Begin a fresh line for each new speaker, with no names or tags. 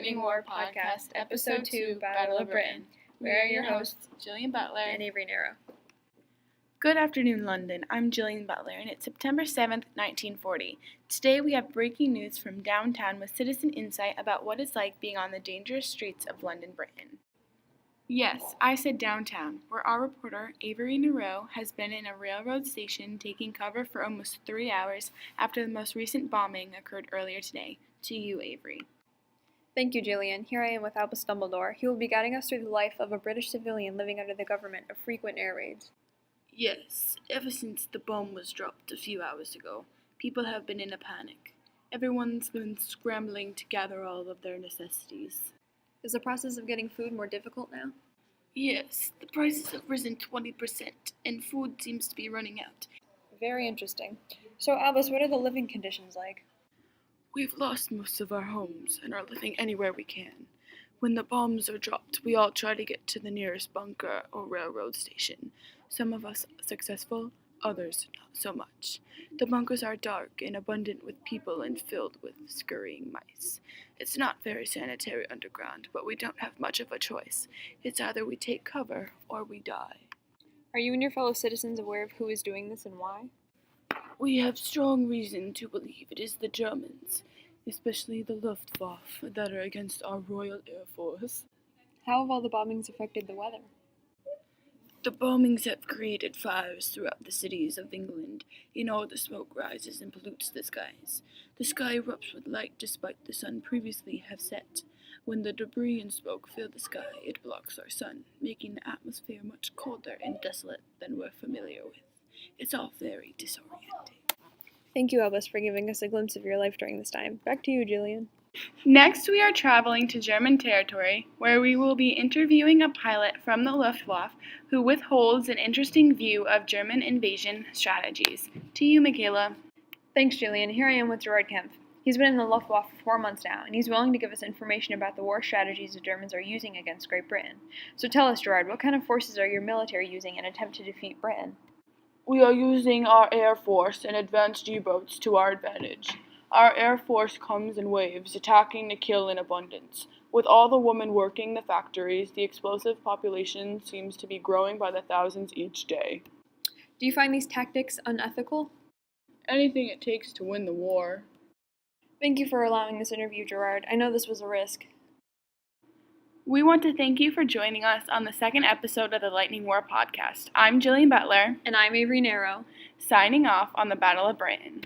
Lightning War Podcast, Episode 2, Battle of Britain. We are your hosts,
Jillian Butler
and Avery Nero.
Good afternoon, London. I'm Jillian Butler, and it's September 7th, 1940. Today we have breaking news from downtown with citizen insight about what it's like being on the dangerous streets of London, Britain. Yes, I said downtown, where our reporter, Avery Nero, has been in a railroad station taking cover for almost 3 hours after the most recent bombing occurred earlier today. To you, Avery.
Thank you, Jillian. Here I am with Albus Dumbledore. He will be guiding us through the life of a British civilian living under the government of frequent air raids.
Yes, ever since the bomb was dropped a few hours ago, people have been in a panic. Everyone's been scrambling to gather all of their necessities.
Is the process of getting food more difficult now?
Yes, the prices have risen 20%, and food seems to be running out.
Very interesting. So, Albus, what are the living conditions like?
We've lost most of our homes and are living anywhere we can. When the bombs are dropped, we all try to get to the nearest bunker or railroad station. Some of us successful, others not so much. The bunkers are dark and abundant with people and filled with scurrying mice. It's not very sanitary underground, but we don't have much of a choice. It's either we take cover or we die.
Are you and your fellow citizens aware of who is doing this and why?
We have strong reason to believe it is the Germans, especially the Luftwaffe, that are against our Royal Air Force.
How have all the bombings affected the weather?
The bombings have created fires throughout the cities of England, and all the smoke rises and pollutes the skies. The sky erupts with light despite the sun previously have set. When the debris and smoke fill the sky, it blocks our sun, making the atmosphere much colder and desolate than we're familiar with. It's all very disorienting.
Thank you, Albus, for giving us a glimpse of your life during this time. Back to you, Jillian.
Next, we are traveling to German territory, where we will be interviewing a pilot from the Luftwaffe who withholds an interesting view of German invasion strategies. To you, Michaela.
Thanks, Jillian. Here I am with Gerard Kempf. He's been in the Luftwaffe for 4 months now, and he's willing to give us information about the war strategies the Germans are using against Great Britain. So tell us, Gerard, what kind of forces are your military using in an attempt to defeat Britain?
We are using our Air Force and advanced U-boats to our advantage. Our Air Force comes in waves, attacking to kill in abundance. With all the women working the factories, the explosive population seems to be growing by the thousands each day.
Do you find these tactics unethical?
Anything it takes to win the war.
Thank you for allowing this interview, Gerard. I know this was a risk.
We want to thank you for joining us on the second episode of the Lightning War Podcast. I'm Jillian Butler.
And I'm Avery Nero.
Signing off on the Battle of Britain.